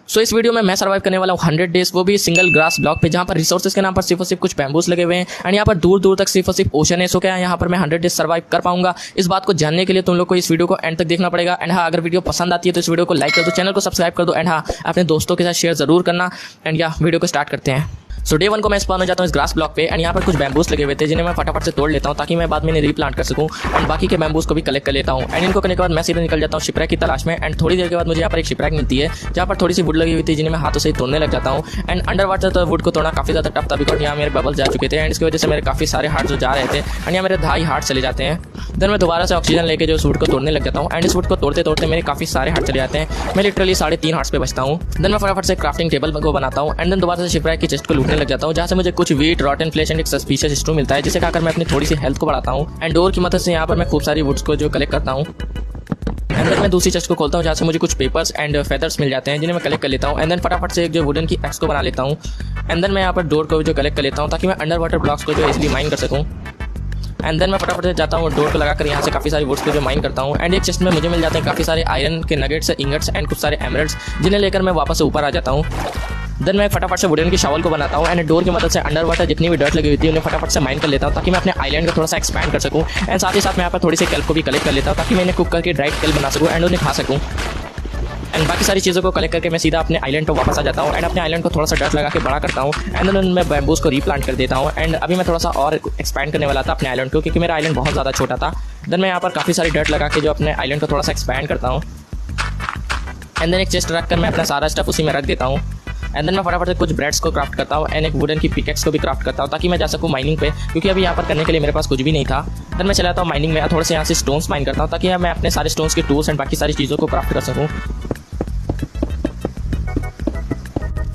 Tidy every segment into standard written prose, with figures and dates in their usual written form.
सो इस वीडियो में मैं सर्वाइव करने वाला हूँ 100 डेज, वो भी सिंगल ग्रास ब्लॉक पे, जहाँ पर रिसोर्सेज के नाम पर सिर्फ और सिर्फ कुछ बैम्बूस लगे हुए हैं एंड यहाँ पर दूर दूर तक सिर्फ और सिर्फ ओशन है। सो क्या यहाँ पर मैं 100 डेज सर्वाइव कर पाऊंगा? इस बात को जानने के लिए तुम लोग को इस वीडियो को एंड तक देखना पड़ेगा। एंड हाँ, अगर वीडियो पसंद आती है तो इस वीडियो को लाइक कर दो, चैनल को सब्सक्राइब कर दो एंड हाँ, अपने दोस्तों के साथ शेयर जरूर करना। एंड या वीडियो को स्टार्ट करते हैं। सो डे 1 को मैं स्पॉन हो जाता हूँ इस ग्रास ब्लॉक पे एंड यहाँ पर कुछ बैम्बूस लगे हुए थे जिन्हें मैं फटाफट से तोड़ लेता हूँ ताकि मैं बाद में इन्हें रीप्लांट कर सकूँ एंड बाकी के बैम्बूस को भी कलेक्ट कर लेता हूँ। एंड इनको करने के बाद मैं सीधे निकल जाता हूँ शिपरैक की तलाश में। एंड थोड़ी देर के बाद मुझे यहाँ पर एक शिपरैक मिलती है जहाँ पर थोड़ी सी वुड लगी हुई थी जिन्हें मैं हाथों से ही तोड़ने लग जाता हूँ। एंड अंडर वाटर तो वुड को तोड़ना काफ़ी ज़्यादा टफ था बिकॉज यहाँ मेरे बबल्स जा चुके थे एंड इसकी वजह से मेरे काफ़ी सारे हार्ट जो जा रहे थे एंड यहाँ मेरे 2.5 हार्ट चले जाते हैं। देन मैं दोबारा से ऑक्सीजन लेके जो वुड को तोड़ने लग जाता हूँ एंड इस वुड को तोड़ते तोड़ते मेरे काफ़ी सारे हार्ट चले जाते हैं। मैं लिटरली 3.5 हार्ट्स पे बचता हूँ। देन मैं फटाफट से क्राफ्टिंग टेबल को बनाता हूँ एंड देन दोबारा से शिपरैक की चेस्ट को लूटने लग जाता हूँ जहाँ से मुझे कुछ वीट, रॉटन फ्लेश एंड एक सस्पिशियस स्टू मिलता है जिसे खाकर मैं अपनी थोड़ी सी हेल्थ को बढ़ाता हूँ। एंड डोर की मदद से यहाँ पर मैं खूब सारी वुड्स को जो कलेक्ट करता हूँ। एंड देन मैं दूसरी चेस्ट को खोलता हूँ जहाँ से मुझे कुछ पेपर्स एंड फेदर्स मिल जाते हैं जिन्हें मैं कलेक्ट कर लेता हूँ। एंड देन फटाफट से एक जो वुडन की एक्स को बना लेता हूँ। एंड देन मैं यहाँ पर डोर को जो कलेक्ट कर लेता हूँ ताकि मैं अंडर वाटर ब्लॉक्स को जो इजीली माइन कर सकूँ। एंड देन मैं फटाफट से जाता हूँ डोर को लगाकर यहाँ से काफ़ी सारी वुड्स को जो माइन करता हूँ। एंड एक चेस्ट में मुझे मिल जाते हैं काफ़ी सारे आयरन के नगेट्स, इंगट्स एंड कुछ सारे एमरल्ड्स जिन्हें लेकर मैं वापस से ऊपर आ जाता हूँ। देन मैं फटाफट से वुडन की शॉवल को बनाता हूँ एंड डोर की मदद से अंडर वाटर जितनी भी डर्ट लगी हुई थी उन्हें फटाफट से माइन कर लेता हूँ ताकि मैं अपने आइलैंड को थोड़ा सा एक्सपैंड कर सकूँ। एंड साथ ही साथ मैं यहाँ पर थोड़ी सी केल्प को भी कलेक्ट कर लेता हूँ ताकि मैं इन्हें कुक करके ड्राइड केल्प बना सकूँ एंड उन्हें खा सकूँ। एंड बाकी सारी चीज़ों को कलेक्ट करके मैं सीधा अपने आइलैंड पर वापस आ जाता हूँ एंड अपने आइलैंड को थोड़ा सा डर्ट लगा के बड़ा करता हूँ। एंड देन मैं बैम्बूस को रीप्लांट कर देता हूँ। एंड अभी मैं थोड़ा सा और एक्सपैंड करने वाला था अपने आइलैंड को क्योंकि मेरा आइलैंड बहुत ज़्यादा छोटा था। देन मैं यहाँ पर काफ़ी सारी डर्ट लगा के जो अपने आइलैंड को थोड़ा सा एक्सपैंड करता हूँ। एंड देन एक चेस्ट रख कर मैं अपना सारा स्टफ उसी में रख देता हूँ। एंड देन मैं फटाफट से कुछ ब्रेड्स को क्राफ्ट करता हूँ एंड एक वुडन की पिकेक्स को भी क्राफ्ट करता हूँ ताकि मैं जा सकूँ माइनिंग पे, क्योंकि अभी यहाँ पर करने के लिए मेरे पास कुछ भी नहीं था। देन मैं चला जाता हूँ माइनिंग में, थोड़े से यहाँ से स्टोन्स माइन करता हूँ ताकि मैं अपने सारे स्टोन्स के टूल्स एंड बाकी सारी चीज़ों को क्राफ्ट कर सकूँ।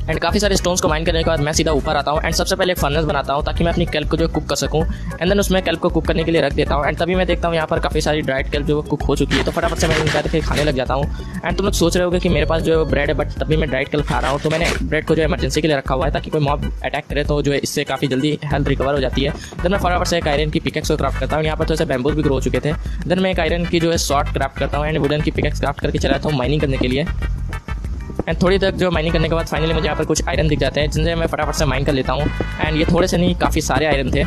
एंड काफ़ी सारे स्टोन्स को माइन करने के बाद मैं सीधा ऊपर आता हूँ एंड सबसे पहले एक फर्नेस बनाता हूँ ताकि मैं अपनी केल्प को जो कुक कर सकूँ। एंड देन उसमें केल्प को कुक करने के लिए रख देता हूँ। एंड तभी मैं देखता हूँ यहाँ पर काफ़ी सारी ड्राइड केल्प जो कुक हो चुकी है, तो फटाफट से मैं इनका फिर खाने लग जाता हूँ। एंड तुम लोग सोच रहे होगे कि मेरे पास जो ब्रेड है बट तभी मैं ड्राइड केल्प खा रहा हूँ, तो मैंने ब्रेड को जो इमरजेंसी के लिए रखा हुआ है ताकि कोई मॉब अटैक करे तो जो है इससे काफ़ी जल्दी हेल्थ रिकवर हो जाती है। देन मैं फटाफट से एक आयरन की पिकेक्स को क्राफ्ट करता हूँ। यहाँ पर थोड़े से बैम्बूस भी ग्रो हो चुके थे। देन मैं एक आयरन की जो है शॉर्ट क्राफ्ट करता हूँ एंड वुडन की पिकेक्स क्राफ्ट करके चला जाता हूँ माइनिंग करने के लिए। एंड थोड़ी देर जो माइनिंग करने के बाद फाइनली मुझे यहाँ पर कुछ आयरन दिख जाते हैं जिनसे मैं फटाफट से माइन कर लेता हूँ। एंड ये थोड़े से नहीं, काफ़ी सारे आयरन थे,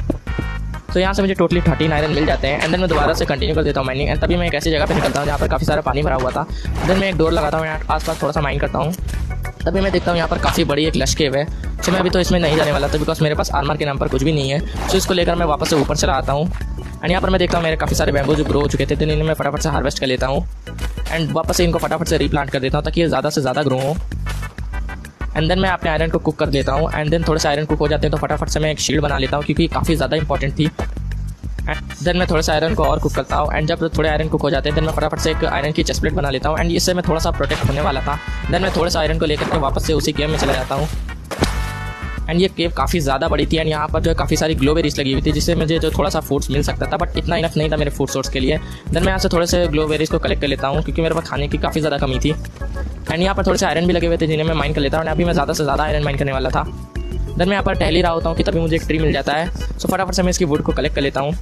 तो यहाँ से मुझे टोटली 13 आयरन मिल जाते हैं। एंड देन मैं दोबारा से कंटिन्यू कर देता हूँ माइनिंग। एंड तभी मैं एक ऐसी जगह पे निकलता हूँ जहाँ पर काफ़ी सारा पानी भरा हुआ था। देन मैं एक डोर लगाता हूँ, आस-पास थोड़ा सा माइन करता हूँ। तभी मैं देखता हूँ यहाँ पर काफ़ी बड़ी एक लश केव है। सो मैं अभी तो इसमें नहीं जाने वाला था बिकॉज मेरे पास आर्मर के नाम पर कुछ भी नहीं है। सो इसको लेकर मैं वापस से ऊपर चला आता हूँ। एंड यहाँ पर मैं देखता हूँ मेरे काफ़ी सारे बैम्बू जो ग्रो हो चुके थे, तो इन्हें मैं फटाफट से हार्वेस्ट कर लेता हूँ एंड वापस से इनको फटाफट से रीप्लांट कर देता हूँ ताकि ये ज़्यादा से ज़्यादा ग्रो हो। एंड देन मैं अपने आयरन को कुक कर देता हूँ। एंड देन थोड़े से आयरन कुक हो जाते हैं तो फटाफट से मैं एक शील्ड बना लेता हूँ क्योंकि काफ़ी ज़्यादा इंपॉर्टेंट थी। एंड देन मैं थोड़े से आयरन को और कुक करता हूँ। एंड जब थोड़े आयरन कुक हो जाते हैं देन मैं फटाफट से एक आयरन की चेस्ट प्लेट बना लेता हूँ एंड इससे मैं थोड़ा सा प्रोटेक्ट होने वाला था। देन मैं थोड़े से आयरन को लेकर के वापस से उसी केव में चला जाता हूँ। एंड ये केव काफ़ी ज़्यादा बड़ी थी एंड यहाँ पर जो है काफ़ी सारी ग्लोबेरीज लगी हुई थी जिससे मुझे जो थोड़ा सा फूड्स मिल सकता था, बट इतना इनफ नहीं था मेरे फूड सोर्स के लिए। देन मैं यहाँ से थोड़े से ग्लोबेरीज को कलेक्ट कर लेता हूँ क्योंकि मेरे पास खाने की काफ़ी ज़्यादा कमी थी। एंड यहाँ पर थोड़े से आयरन भी लगे हुए थे जिन्हें मैं माइन कर लेता हूँ। अभी मैं ज़्यादा से ज़्यादा आयरन माइन करने वाला था। देन मैं यहाँ पर टहल ही रहा होता हूँ कि तभी मुझे एक ट्री मिल जाता है। सो फटाफट से मैं इसकी वुड को कलेक्ट कर लेता हूँ।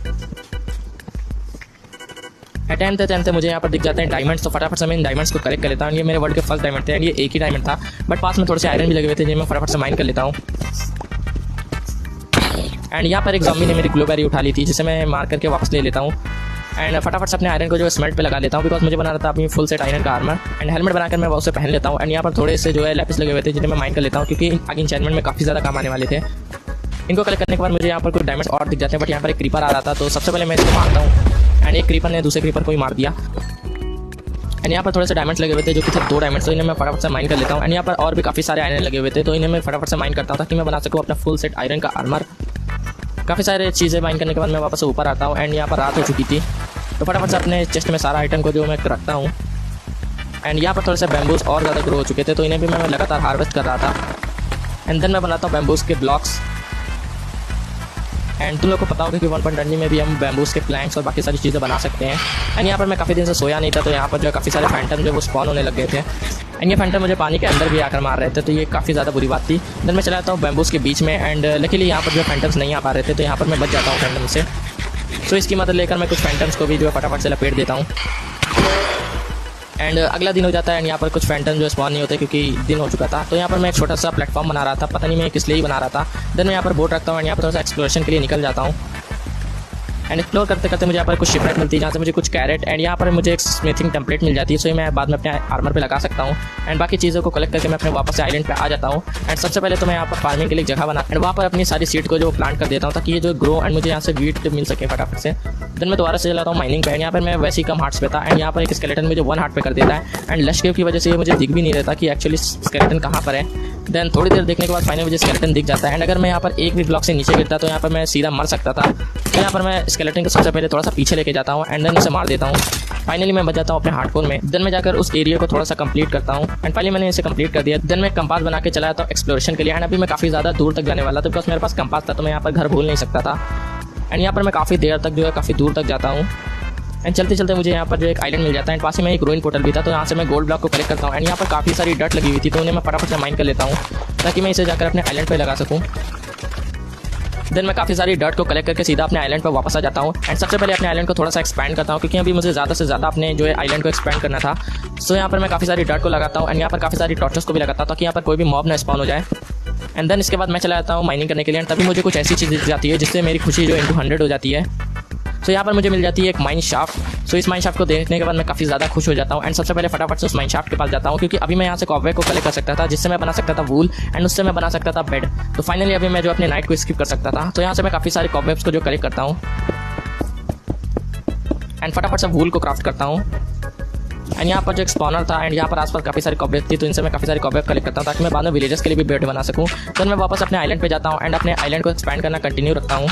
टाइम मुझे यहाँ पर दिख जाते हैं डायमंड्स, तो फटाफट से मैं इन डायमंड्स को कलेक्ट कर लेता हूँ। ये मेरे वर्ल्ड के फर्स्ट डायमंड थे एंड ये एक ही डायमंड था, बट पास में थोड़े से आयरन भी लगे हुए थे जिन्हें मैं फटाफट से माइन कर लेता हूँ। एंड यहाँ पर एक ज़ॉम्बी ने मेरी ग्लोबेरी उठा ली थी जिसे मैं मार करके वापस ले लेता हूँ। एंड फटाफट से अपने आयरन को जो स्मेल्ट पे लगा लेता हूँ बिकॉज मुझे बना रहा था अपनी फुल सेट आयरन का आर्मर। एंड हेलमेट बनाकर मैं उसे पहन लेता हूँ। एंड यहाँ पर थोड़े से जो है लैपिस लगे हुए थे जिन्हें मैं माइन कर लेता हूँ क्योंकि आगे इंचेंटमेंट में काफ़ी ज़्यादा काम आने वाले थे। इनको कलेक्ट करने के बाद मुझे यहाँ पर कुछ डायमंड्स और दिख जाते हैं, बट यहाँ पर एक क्रीपर आ रहा था तो सबसे पहले मैं इसको मारता हूँ एंड एक क्रीपर ने दूसरे क्रीपर को ही मार दिया। एंड यहाँ पर थोड़े से डायमंड्स लगे हुए थे जो कि सिर्फ 2 डायमंड्स, तो इन्हें मैं फटाफट से माइन कर लेता हूँ। एंड यहाँ पर और भी काफ़ी सारे आयरन लगे हुए थे तो इन्हें मैं फटाफट से माइन करता हूँ ताकि मैं बना सकूँ अपना फुल सेट आयरन का आर्मर। काफ़ी सारे चीज़ें माइन करने के बाद मैं वापस ऊपर आता हूँ। एंड यहाँ पर रात हो चुकी थी तो फटाफट से अपने चेस्ट में सारा आइटम को जो मैं रखता हूँ। एंड यहाँ पर थोड़े से बैम्बूस और ज़्यादा ग्रो हो चुके थे तो इन्हें भी मैं लगातार हार्वेस्ट कर रहा था। एंड देन मैं बनाता हूँ बैम्बूस के ब्लॉक्स। एंड तुम लोग को पता होगा कि 1.20 में भी हम बैम्बूस के प्लैंक्स और बाकी सारी चीज़ें बना सकते हैं। एंड यहाँ पर मैं काफ़ी दिन से सोया नहीं था तो यहाँ पर जो है काफ़ी सारे फैंटम जो वो स्पॉन होने लग गए थे। एंड ये फैंटम मुझे पानी के अंदर भी आकर मार रहे थे तो ये काफ़ी ज़्यादा बुरी बात थी। देन मैं चला जाता हूँ बैम्बूस के बीच में एंड लकीली यहाँ पर जो फैंटम्स नहीं आ पा रहे थे तो यहाँ पर मैं बच जाता हूँ फैंटम से। सो इसकी मदद लेकर मैं कुछ फैंटम्स को भी जो है फटाफट से लपेट देता हूँ। एंड अगला दिन हो जाता है एंड यहाँ पर कुछ फैंटम जो स्पॉन नहीं होते क्योंकि दिन हो चुका था। तो यहाँ पर मैं एक छोटा सा प्लेटफॉर्म बना रहा था, पता नहीं मैं किस लिए ही बना रहा था। देन मैं यहाँ पर बोट रखता हूँ एंड यहाँ पर थोड़ा सा एक्सप्लोरेशन के लिए निकल जाता हूँ। एंड एक्सप्लोर करते करते मुझे यहाँ पर कुछ शिपरेट मिलती है जहाँ से मुझे कुछ कैरेट एंड यहाँ पर मुझे एक स्मिथिंग टेम्पलेट मिल जाती है। सो ये मैं बाद में अपने आर्मर पे लगा सकता हूँ। एंड बाकी चीज़ों को कलेक्ट करके मैं अपने वापस से आइलैंड पे आ जाता हूँ। एंड सबसे पहले तो मैं यहाँ पर फार्मिंग के लिए जगह बना एंड वहाँ पर अपनी सारी सीड को जो प्लांट कर देता हूँ ताकि ये जो ग्रो एंड मुझे यहाँ से वीट मिल सके फटाफट से। देन मैं दोबारा से चलाता हूँ माइनिंग पे एंड यहाँ पर मैं वैसे ही कम हार्ट्स पे था एंड यहाँ पर एक स्केलेटन मुझे 1 हार्ट पे कर देता है। एंड लश केव की वजह से ये मुझे दिख भी नहीं रहता कि एक्चुअली स्केलेटन कहाँ पर है। देन थोड़ी देर देखने के बाद फाइनली मुझे स्केलेटन दिख जाता है एंड अगर मैं यहाँ पर एक भी ब्लॉक से नीचे गिरता तो यहाँ पर मैं सीधा मर सकता था। तो यहाँ पर मैं स्केलेटन को सबसे पहले थोड़ा सा पीछे लेके जाता हूँ एंड देन उसे मार देता हूँ। फाइनली मैं बच जाता हूँ अपने हार्डकोर में। देन मैं जाकर उस एरिया को थोड़ा सा कंप्लीट करता हूँ एंड फाइनली मैंने इसे कंप्लीट कर दिया। देन मैं कंपास बना के चला जाता हूँ एक्सप्लोरेशन के लिए एंड अभी मैं काफ़ी ज़्यादा दूर तक जाने वाला था बिकॉज मेरे पास कंपास था तो मैं यहाँ पर घर भूल नहीं सकता था। एंड यहाँ पर मैं काफ़ी देर तक जो है काफ़ी दूर तक जाता हूँ एंड चलते चलते मुझे यहाँ पर जो एक आइलैंड मिल जाता है एंड पास ही में एक रूइन पोर्टल भी था। तो यहाँ से मैं गोल्ड ब्लॉक को कलेक्ट करता हूँ एंड यहाँ पर काफ़ी सारी डट लगी हुई थी तो उन्हें मैं फटाफट से माइन कर लेता हूँ ताकि मैं इसे जाकर अपने आइलैंड पर लगा सकूँ। देन मैं काफ़ी सारी डर्ट को कलेक्ट करके सीधा अपने आइलैंड पर वापस आ जाता हूँ एंड सबसे पहले अपने आइलैंड को थोड़ा सा एक्सपैंड करता हूँ क्योंकि अभी मुझे ज़्यादा से ज़्यादा अपने जो है आइलैंड को एक्सपैंड करना था। सो यहाँ पर मैं काफ़ी सारी डर्ट को लगाता हूँ एंड यहाँ पर काफ़ी सारी टॉर्चेस को भी लगाता हूँ ताकि यहाँ पर कोई भी मॉब ना स्पॉन हो जाए। एंड देन इसके बाद मैं चला जाता हूँ माइनिंग करने के लिए एंड तभी मुझे कुछ ऐसी चीज़ दिख जाती है जिससे मेरी खुशी जो into 100 हो जाती है। सो यहाँ पर मुझे मिल जाती है एक माइन शाफ्ट। सो इस माइन शाफ्ट को देखने के बाद मैं काफ़ी ज़्यादा खुश हो जाता हूँ एंड सबसे पहले फटाफट से उस माइन शाफ्ट के पास जाता हूँ क्योंकि अभी मैं यहाँ से कॉबवेब को कलेक्ट कर सकता था जिससे मैं बना सकता था वूल एंड उससे मैं बना सकता था बेड। तो फाइनली अभी मैं जो अपने नाइट को स्किप कर सकता था। तो यहाँ से मैं काफ़ी सारे कॉबवेब्स को जो कलेक्ट करता हूँ एंड फटाफट से वूल को क्राफ्ट करता हूँ। एंड यहाँ पर जो एक स्पॉनर था एंड यहाँ पर आसपास काफ़ी सारी कॉबवेब थी तो इनसे मैं काफ़ी सारी कॉबवेब कलेक्ट करता हूँ ताकि मैं बाद में विलेजर्स के लिए भी बेड बना सकूँ। तो मैं वापस अपने आइलैंड पे जाता हूँ एंड अपने आइलैंड को एक्सपैंड करना कंटिन्यू रखता हूँ।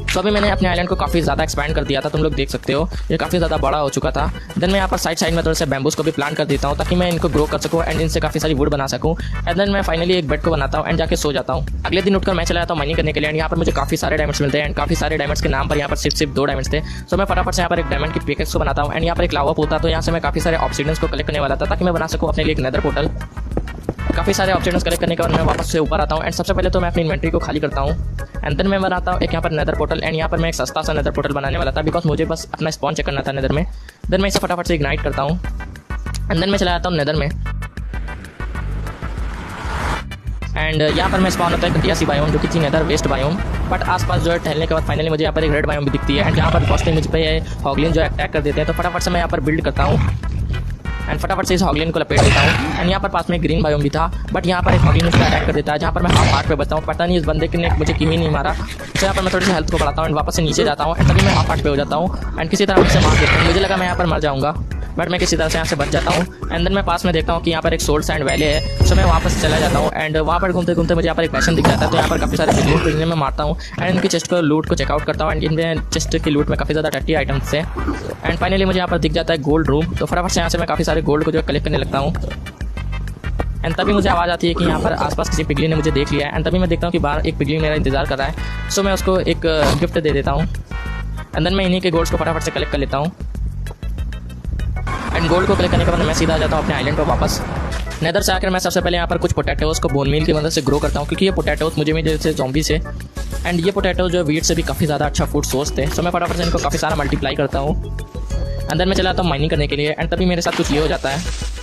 तो अभी मैंने अपने आइलैंड को काफ़ी ज़्यादा एक्सपैंड कर दिया था, तुम लोग देख सकते हो ये काफ़ी ज़्यादा बड़ा हो चुका था। देन मैं यहाँ पर साइड में थोड़े से बैम्बूस को भी प्लांट कर देता हूँ ताकि मैं इनको ग्रो कर सकूँ एंड इनसे काफ़ी सारी वुड बना सकूँ। एंड देन मैं फाइनली एक बेड को बनाता हूँ एंड जाके सो जाता हूँ। अगले दिन उठकर मैं चला जाता हूँ माइनिंग करने के लिए एंड यहाँ पर मुझे काफ़ी सारे डायमंड्स मिलते हैं एंड काफ़ी सारे डायमंड्स के नाम पर यहाँ पर सिर्फ 2 डायमंड्स थे। सो मैं फटाफट से यहाँ पर एक डायमंड की पिकेक्स को बनाता हूँ एंड यहाँ पर एक लावा पूल था तो यहाँ से मैं काफ़ी सारे ऑब्सीडियंस को कलेक्ट करने वाला था ताकि मैं बना सकूँ अपने लिए एक नेदर पोर्टल। काफ़ी सारे ऑब्सीडियंस कलेक्ट करने के बाद मैं वापस से ऊपर आता हूँ एंड सबसे पहले तो मैं अपनी इन्वेंट्री को खाली करता हूँ एंड देन मैं बनाता हूँ एक यहाँ पर नेदर पोर्टल एंड यहाँ पर मैं एक सस्ता सा नेदर पोर्टल बनाने वाला था बिकॉज मुझे बस अपना स्पॉन चेक करना था नेदर में। देन मैं इसे फटाफट से इग्नाइट करता हूँ एंड देन मैं चला जाता हूँ नेदर में एंड यहाँ पर मैं स्पॉन होता है घटिया सी बायोम जो कि थी नेदर वेस्ट बायोम। बट आसपास जो है टहलने के बाद फाइनली मुझे यहाँ पर एक रेड बायोम भी दिखती है एंड यहाँ पर कॉस्टली मुझ पर हॉगलिन जो अटैक कर देते हैं। तो फटाफट से मैं यहाँ पर बिल्ड करता हूँ एंड फटाफट से इस हॉगलिन को लपेट देता हूँ एंड यहाँ पर पास में ग्रीन बायोम भी था बट यहाँ पर एक हॉगलिन उसका अटैक कर देता है जहाँ पर मैं हाफ हार्ट पे बचता हूँ। पता नहीं इस बंदे ने मुझे क्यों ही नहीं मारा। तो यहाँ पर मैं थोड़ी सी हेल्थ को बढ़ाता हूँ एंड वापस से नीचे जाता हूँ एंड तभी मैं हाफ हार्ट पे हो जाता हूँ एंड किसी तरह मुझसे मार देता हूँ। मुझे लगा मैं यहाँ पर मर जाऊँगा बट मैं किसी तरह से यहाँ से बच जाता हूँ एंड देन मैं पास में देखता हूँ कि यहाँ पर एक सोल्ड सैंड वैली है। सो मैं वापस चला जाता हूँ एंड वहाँ पर घूमते घूमते मुझे यहाँ पर एक पैशन दिख जाता है। तो यहाँ पर काफ़ी सारे बिजली में मारता हूँ एंड इनकी चेस्ट को लूट को चेकआउट करता हूँ एंड इनमें चेस्ट की लूट में काफ़ी ज़्यादा टट्टी आइटम्स है एंड फाइनली मुझे यहाँ पर दिख जाता है गोल्ड रूम। तो फटाफट से यहाँ से मैं काफ़ी सारे गोल्ड को जो कलेक्ट करने लगता हूँ एंड तभी मुझे आवाज़ आती है कि यहाँ पर आसपास किसी पिगली ने मुझे देख लिया है एंड तभी मैं देखता हूँ कि बाहर एक पिगली मेरा इंतजार कर रहा है। सो मैं उसको एक गिफ्ट दे देता हूँ एंड देन मैं इन्हीं के गोल्ड्स को फटाफट से कलेक्ट कर लेता हूँ एंड गोल्ड को कलेक्ट करने के बाद मैं सीधा आ जाता हूँ अपने आइलैंड पर वापस। नेदर से आकर मैं सबसे पहले यहाँ पर कुछ पोटैटोज़ को बोन मील की मदद से ग्रो करता हूँ क्योंकि ये पोटैटोज़ मुझे भी जैसे ज़ॉम्बी से एंड ये पोटैटोज़ जो वीट से भी काफ़ी ज़्यादा अच्छा फूड सोर्स थे। सो मैं फटाफट से इनको काफ़ी सारा मल्टीप्लाई करता हूँ अंदर मैं चला आता हूँ माइनिंग करने के लिए एंड तभी मेरे साथ कुछ ये हो जाता है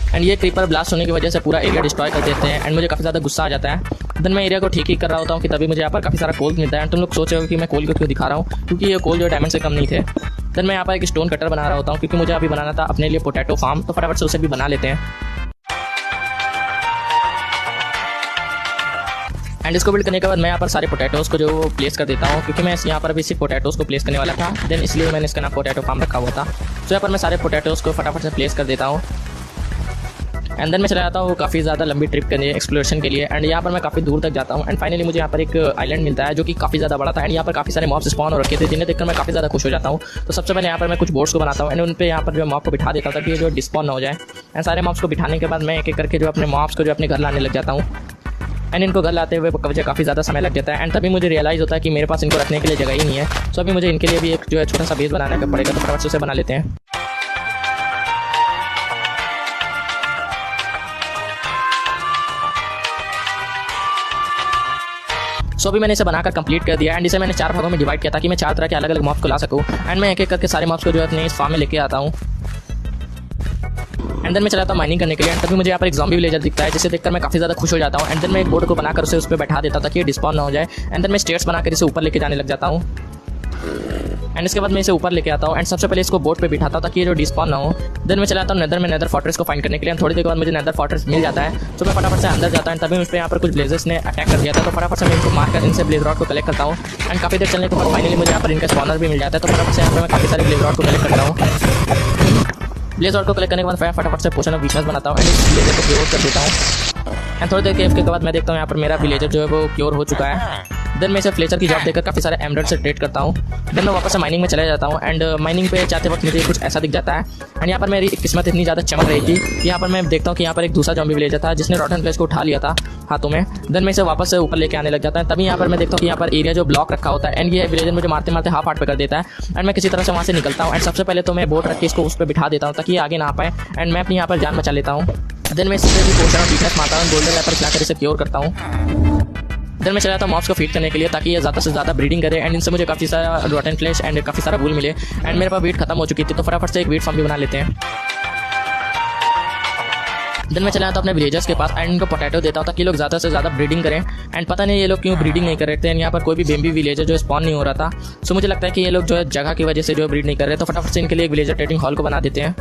एंड ये क्रीपर ब्लास्ट होने की वजह से पूरा एरिया डिस्ट्रॉय कर देते हैं एंड मुझे काफ़ी ज़्यादा गुस्सा आ जाता है। देन मैं एरिया को ठीक ही कर रहा होता हूँ कि तभी मुझे यहाँ पर काफ़ी सारा कोल मिलता है एंड तुम लोग सोच रहे हो कि मैं कोल को क्यों दिखा रहा हूँ क्योंकि ये कोल जो डायमंड से कम नहीं थे। देन मैं यहाँ पर एक स्टोन कटर बना रहा होता हूँ क्योंकि मुझे अभी बनाना था अपने लिए पोटैटो फार्म। तो फटाफट से उसे भी बना लेते हैं एंड इसको बिल्ड करने के बाद मैं यहाँ पर सारे पोटैटोज़ को जो प्लेस कर देता हूँ क्योंकि मैं यहाँ पर अभी सिर्फ पोटैटोज़ को प्लेस करने वाला था। देन इसलिए मैंने इसका नाम पोटैटो फार्म रखा हुआ था। तो यहाँ पर मैं सारे पोटैटोज़ को फटाफट से प्लेस कर देता हूँ एंड देन मैं चला जाता हूँ काफ़ी ज़्यादा लंबी ट्रिप के लिए एक्सप्लोरेशन के लिए एंड यहाँ पर मैं काफ़ी दूर तक जाता हूँ एंड फाइनली मुझे यहाँ पर एक आइलैंड मिलता है जो कि काफ़ी ज़्यादा बड़ा था एंड यहाँ पर काफ़ी सारे मॉब्स स्पॉन हो रखे थे जिन्हें देखकर मैं काफ़ी ज़्यादा खुश हो जाता हूँ। तो सबसे पहले यहाँ पर मैं कुछ बोर्ड्स को बनाता हूँ एंड उन पर यहाँ पर जो मॉब को बिठा देता था कि ये जो डिस्पॉन ना हो जाए एंड सारे मॉब्स को बिठाने के बाद मैं एक एक करके जो अपने मॉब्स को जो अपने घर लाने लग जाता हूँ एंड इनको घर लाते हुए मुझे काफ़ी ज़्यादा समय लग जाता है एंड तभी मुझे रियलाइज़ होता है कि मेरे पास इनको रखने के लिए जगह ही नहीं है। सो अभी मुझे इनके लिए भी एक जो है छोटा सा बेस बनाने का पड़ेगा। तो फटाफट से उसे बना लेते हैं। सो अभी मैंने इसे बनाकर कंप्लीट कर दिया एंड इसे मैंने 4 भागों में डिवाइड किया ताकि मैं 4 तरह के अलग अलग मॉब्स को ला सकूँ एंड मैं एक एक करके सारे मॉब्स को जो है अपने इस फार्म में लेके आता हूँ। एंड देन मैं चलाता हूँ माइनिंग करने के लिए एंड तभी मुझे यहाँ पर एक ज़ॉम्बी विलेजर दिखता है जिसे देखकर मैं काफ़ी ज़्यादा खुश हो जाता हूँ। एंड देन मैं एक बोर्ड को बनाकर उसे उस पर बैठा देता हूँ ताकि ये डिस्पॉन ना हो जाए। एंड देन मैं स्टेयर्स बनाकर इसे ऊपर लेके जाने लग जाता हूँ एंड इसके बाद मैं इसे ऊपर लेके आता हूँ एंड सबसे पहले इसको बोर्ड पे बिठाता हूँ ताकि ये जो डिस्पॉन ना हो। देन मैं चलाता हूँ नेदर में नेदर फोर्ट्रेस को फाइंड करने के लिए। थोड़ी देर के बाद मुझे नेदर फोर्ट्रेस मिल जाता है तो मैं फटाफट से अंदर जाता हूँ। तभी मुझ पर यहाँ पर कुछ ब्लेजर्स ने अटैक कर दिया था तो फटाफट से मैं इनको मारकर इनसे ब्लेज रॉड को कलेक्ट करता हूँ एंड काफ़ी देर चलने के बाद फाइनली मुझे यहाँ पर इनका स्पॉनर भी मिल जाता है। तो फटाफट से यहाँ पर मैं काफ़ी सारे ब्लेज रॉड को कलेक्ट करता हूँ। ब्लेज रॉड को कलेक्ट करने के बाद फटाफट से पोशन ऑफ वीकनेस बनाता हूँ एंड इस ब्लेजर को क्योर कर देता हूँ। एंड थोड़ी देर के बाद मैं देखता हूँ यहाँ पर मेरा विलेजर जो है वो क्योर हो चुका है। देन मैं इसे फ्लेचर की जॉब देकर काफ़ी सारे एमराल्ड से ट्रेड करता हूँ। देन मैं वापस से माइनिंग में चला जाता हूँ एंड माइनिंग पे जाते वक्त मुझे कुछ ऐसा दिख जाता है एंड यहाँ पर मेरी किस्मत इतनी ज़्यादा चमक रही थी कि यहाँ पर मैं देखता हूँ कि यहाँ पर एक दूसरा जॉम्बी विलेजर था जिसने रॉटन फ्लेश को उठा लिया था हाथों में। देन मैं इसे वापस से ऊपर लेके आने लग जाता है। तभी यहाँ पर मैं देखता हूँ कि यहाँ पर एरिया जो ब्लॉक रखा होता है एंड ये विलेजर मुझे मारते मारते हाफ हार्ट पे कर देता है एंड मैं किसी तरह से वहाँ से निकलता हूँ एंड सबसे पहले तो मैं बोट रख के इसको उस पर बिठा देता हूँ ताकि ये आगे ना आ पाए एंड मैं अपनी यहाँ पर जान बचा लेता हूँ। देन मैं इससे भी पोशन ऑफ वीकनेस मारता हूँ, गोल्डन एप्पल खिलाकर इसे क्योर करता हूँ। देन मैं चला जाता हूँ मॉब्स को फीड करने के लिए ताकि ये ज़्यादा से ज़्यादा ब्रीडिंग करे एंड इनसे मुझे काफ़ी सारा रॉटन फ्लेश एंड काफ़ी सारा वूल मिले। एंड मेरे पास वीट खत्म हो चुकी थी तो फटाफट से एक वीट फार्म भी बना लेते हैं। देन मैं चला जाता हूँ अपने विलेजर्स के पास एंड इनको पोटैटो देता हूँ ताकि लोग ज़्यादा से ज़्यादा ब्रीडिंग करें। एंड पता नहीं ये लोग क्यों ब्रीडिंग नहीं कर रहे थे एंड यहाँ पर कोई भी बेबी विलेजर जो स्पॉन नहीं हो रहा था। सो मुझे लगता है कि ये लोग जो है जगह की वजह से जो ब्रीड नहीं कर रहे तो फटाफट से इनके लिए एक विलेजर ट्रेडिंग हॉल को बना देते हैं।